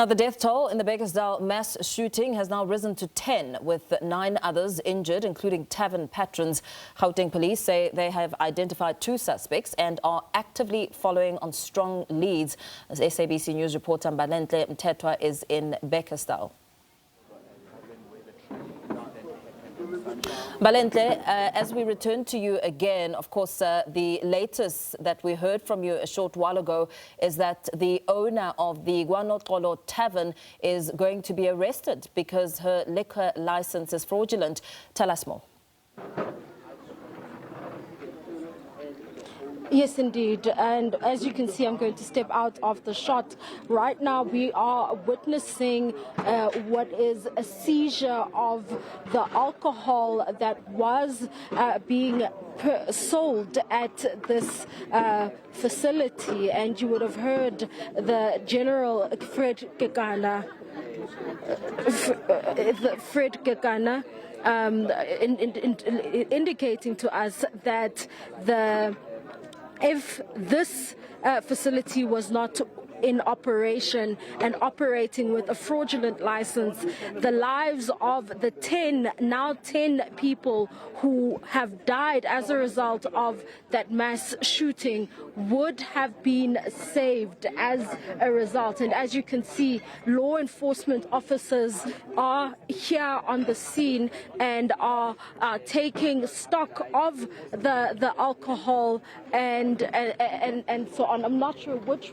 Now, the death toll in the Bekkersdal mass shooting has now risen to 10, with 9 others injured, including Tavern patrons. Gauteng police say they have identified 2 suspects and are actively following on strong leads. As SABC News reporter Balentle Mtetwa is in Bekkersdal. Balentle, as we return to you again, of course, the latest that we heard from you a short while ago is that the owner of the kwaNoxolo Tavern is going to be arrested because her liquor license is fraudulent. Tell us more. Yes, indeed. And as you can see, I'm going to step out of the shot. Right now, we are witnessing what is a seizure of the alcohol that was being sold at this facility. And you would have heard the General Fred Gekana indicating to us that if this facility was not in operation and operating with a fraudulent license, the lives of the 10 people who have died as a result of that mass shooting would have been saved as a result. And as you can see, law enforcement officers are here on the scene and are taking stock of the alcohol and so on. I'm not sure which.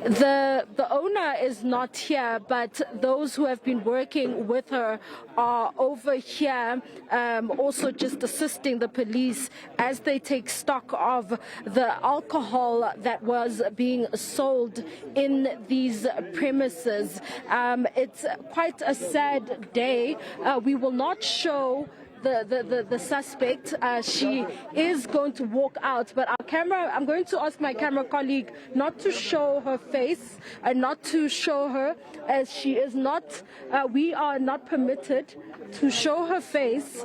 The owner is not here, but those who have been working with her are over here, also just assisting the police as they take stock of the alcohol that was being sold in these premises. It's quite a sad day. We will not show the suspect. She is going to walk out, but I'm going to ask my camera colleague not to show her face and not to show her, as she is not, we are not permitted to show her face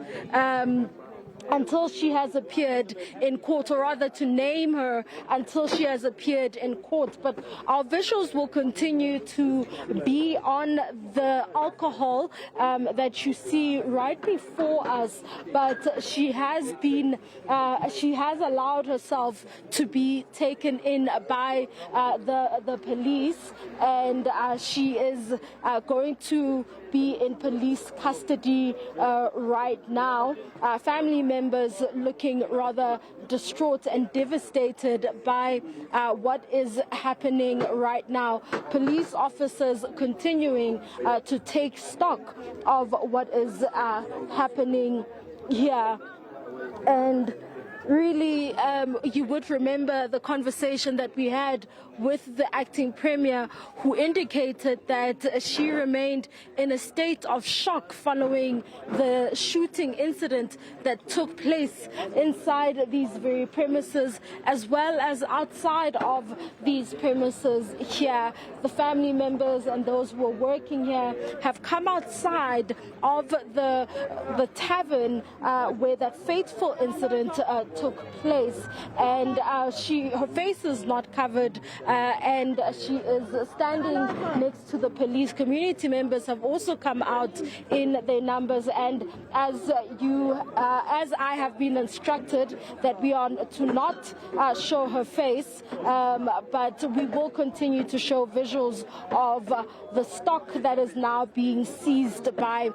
until she has appeared in court, or rather to name her until she has appeared in court. But our visuals will continue to be on the alcohol that you see right before us. But she has allowed herself to be taken in by the police, and she is going to be in police custody right now. Family members looking rather distraught and devastated by what is happening right now. Police officers continuing to take stock of what is happening here. And really, you would remember the conversation that we had with the acting premier, who indicated that she remained in a state of shock following the shooting incident that took place inside these very premises, as well as outside of these premises here. The family members and those who are working here have come outside of the tavern where that fateful incident took place, and her face is not covered, and she is standing next to the police. Community members have also come out in their numbers, and as I have been instructed that we are to not show her face, but we will continue to show visuals of the stock that is now being seized by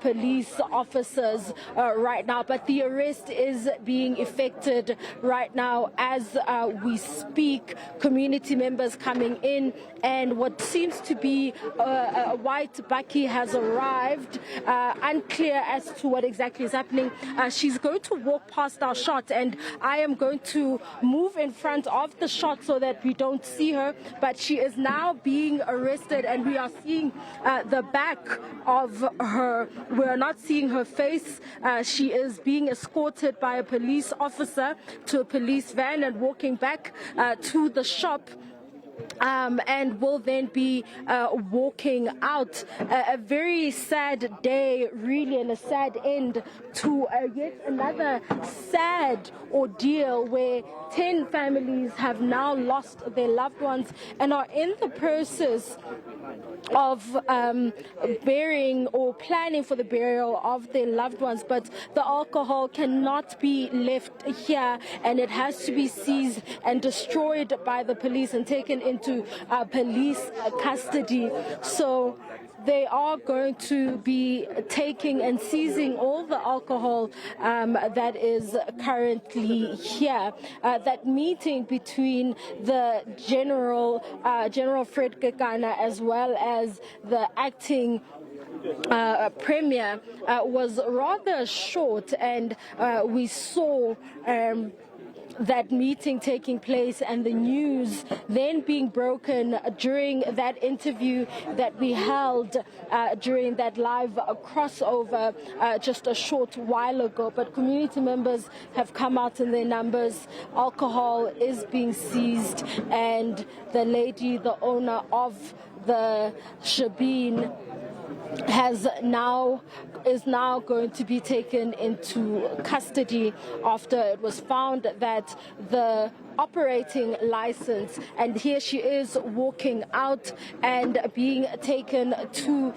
police officers right now. But the arrest is being effected right now as we speak. Community members coming in, and what seems to be a white bakkie has arrived. Unclear as to what exactly is happening. She's going to walk past our shot, and I am going to move in front of the shot so that we don't see her, but she is now being arrested, and we are seeing the back of her. We're not seeing her face. She is being escorted by a police officer to a police van and walking back to the shop. and will then be walking out. A very sad day, really, and a sad end to yet another sad ordeal where 10 families have now lost their loved ones and are in the process of burying or planning for the burial of their loved ones, but the alcohol cannot be left here and it has to be seized and destroyed by the police and taken into police custody. So they are going to be taking and seizing all the alcohol that is currently here. That meeting between the General Fred Kekana as well as the acting Premier was rather short, and we saw that meeting taking place and the news then being broken during that interview that we held during that live crossover just a short while ago. But community members have come out in their numbers. Alcohol is being seized, and the lady, the owner of the Shebeen, is now going to be taken into custody after it was found that the operating license, and here she is walking out and being taken to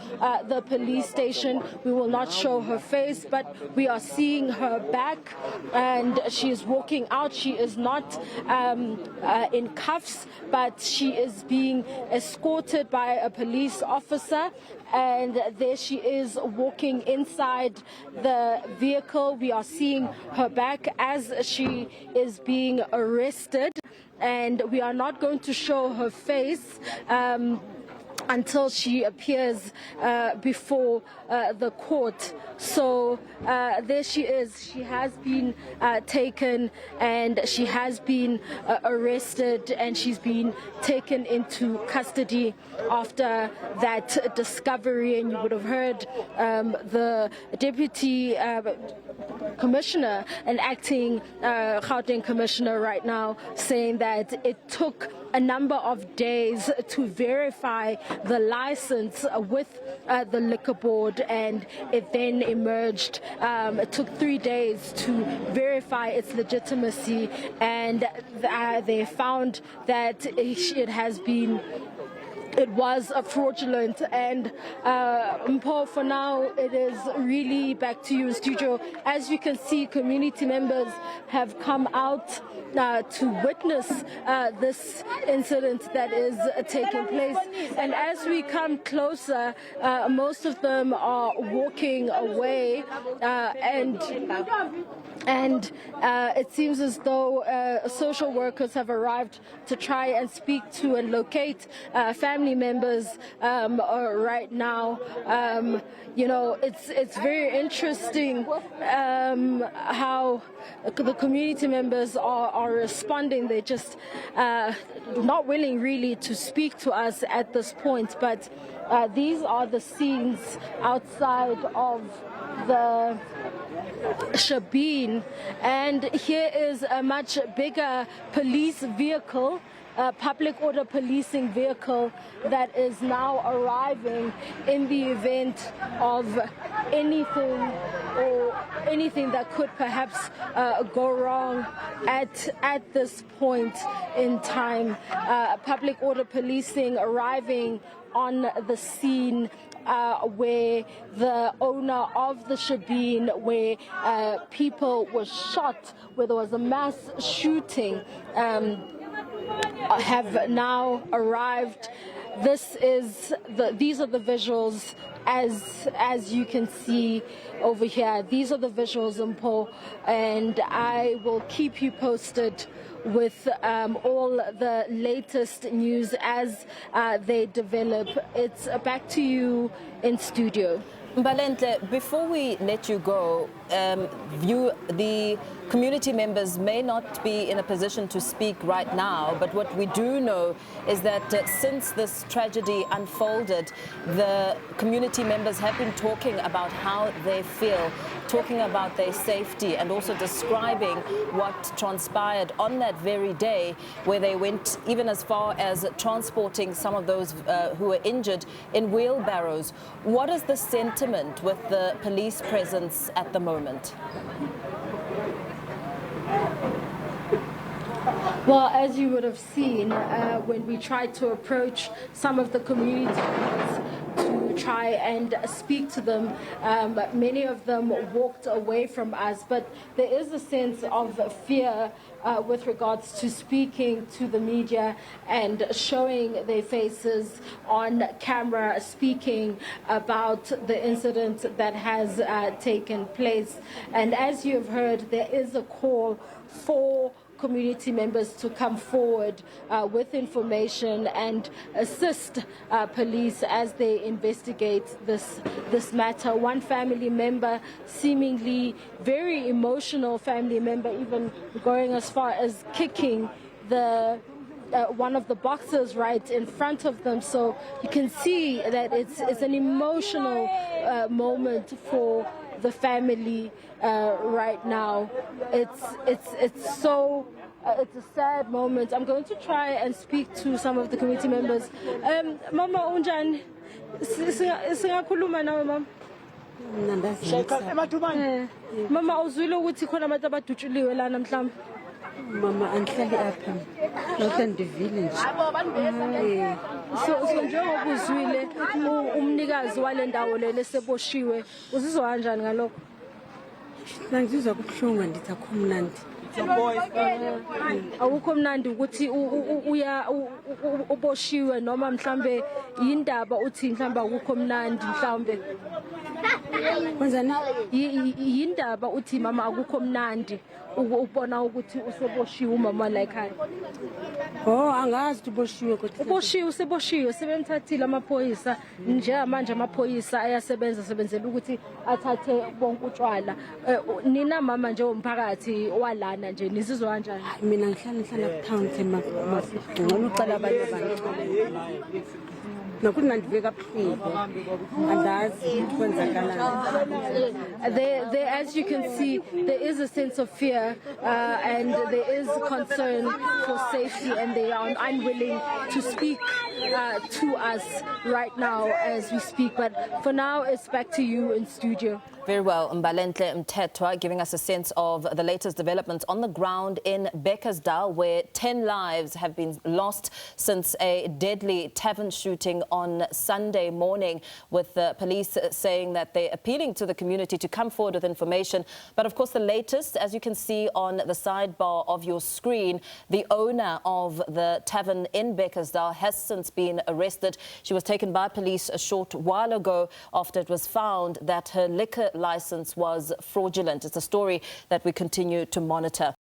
the police station. We will not show her face, but we are seeing her back, and she is walking out. She is not in cuffs, but she is being escorted by a police officer, and there she is walking inside the vehicle. We are seeing her back as she is being arrested, and we are not going to show her face until she appears before the court. So there she is. She has been taken, and she has been arrested, and she's been taken into custody after that discovery. And you would have heard the Deputy Commissioner and acting Gauteng Commissioner right now saying that it took a number of days to verify the license with the liquor board, and it then emerged. It took 3 days to verify its legitimacy, and they found that it was fraudulent. And Mpho, for now, it is really back to you in studio. As you can see, community members have come out to witness this incident that is taking place. And as we come closer, most of them are walking away, and it seems as though social workers have arrived to try and speak to and locate family members right now. It's very interesting how the community members are responding. They're just not willing really to speak to us at this point, but these are the scenes outside of the Shebeen, and here is a much bigger police vehicle, a public order policing vehicle that is now arriving in the event of anything that could perhaps go wrong at this point in time. Public order policing arriving on the scene where the owner of the Shebeen, where people were shot, where there was a mass shooting, have now arrived. These are the visuals as you can see over here. These are the visuals, Mpho, and I will keep you posted with all the latest news as they develop. It's back to you in studio. Mbalenhle, before we let you go, the community members may not be in a position to speak right now, but what we do know is that since this tragedy unfolded, the community members have been talking about how they feel, talking about their safety, and also describing what transpired on that very day, where they went even as far as transporting some of those who were injured in wheelbarrows. What is the sentiment with the police presence at the moment? Well, as you would have seen, when we tried to approach some of the community members to try and speak to them, many of them walked away from us. But there is a sense of fear with regards to speaking to the media and showing their faces on camera, speaking about the incident that has taken place. And as you have heard, there is a call for community members to come forward with information and assist police as they investigate this matter. One family member, seemingly very emotional family member, even going as far as kicking the one of the boxers right in front of them. So you can see that it's an emotional moment for the family right now. It's so it's a sad moment. I'm going to try and speak to some of the community members. Mama unjani? Singakhuluma nawe mama. Mama uzwile ukuthi khona abantu abadutshuliwe lana mhlawumbe. Mama angihlali apha. Lokho ndivile nje. So njengoba uzwile umnikazi wale ndawo le leseboshiwe, uzizwa kanjani ngalokho? Ngizizwa kubuhlungu ndithi akho mnandi. Awukho mnandi ukuthi uboshiwe noma mhlambe yindaba uthi mhlamba akukho mnandi mhlambe. Kwenzani? Yindaba uthi mama akukho mnandi ubona ukuthi useboshiwe umama la ekhaya. Oh, angazi ukuthi uboshiwe kodwa. Uboshiwe useboshiwe sebemthathile amaphoyisa nje manje amaphoyisa ayasebenza sebenzela ukuthi athathe bonke utshwala. Nina mama nje umphakathi walana nje nizizwa kanjani? Mina ngihlala ku-town tema ngcono ucela abanye abantu. There, as you can see, there is a sense of fear and there is concern for safety, and they are unwilling to speak to us right now as we speak. But for now, it's back to you in studio. Very well, Mbalenhle Mthethwa giving us a sense of the latest developments on the ground in Bekkersdal, where 10 lives have been lost since a deadly tavern shooting on Sunday morning, with the police saying that they're appealing to the community to come forward with information. But of course, the latest, as you can see on the sidebar of your screen, the owner of the tavern in Bekkersdal has since been arrested. She was taken by police a short while ago after it was found that her liquor license was fraudulent. It's a story that we continue to monitor.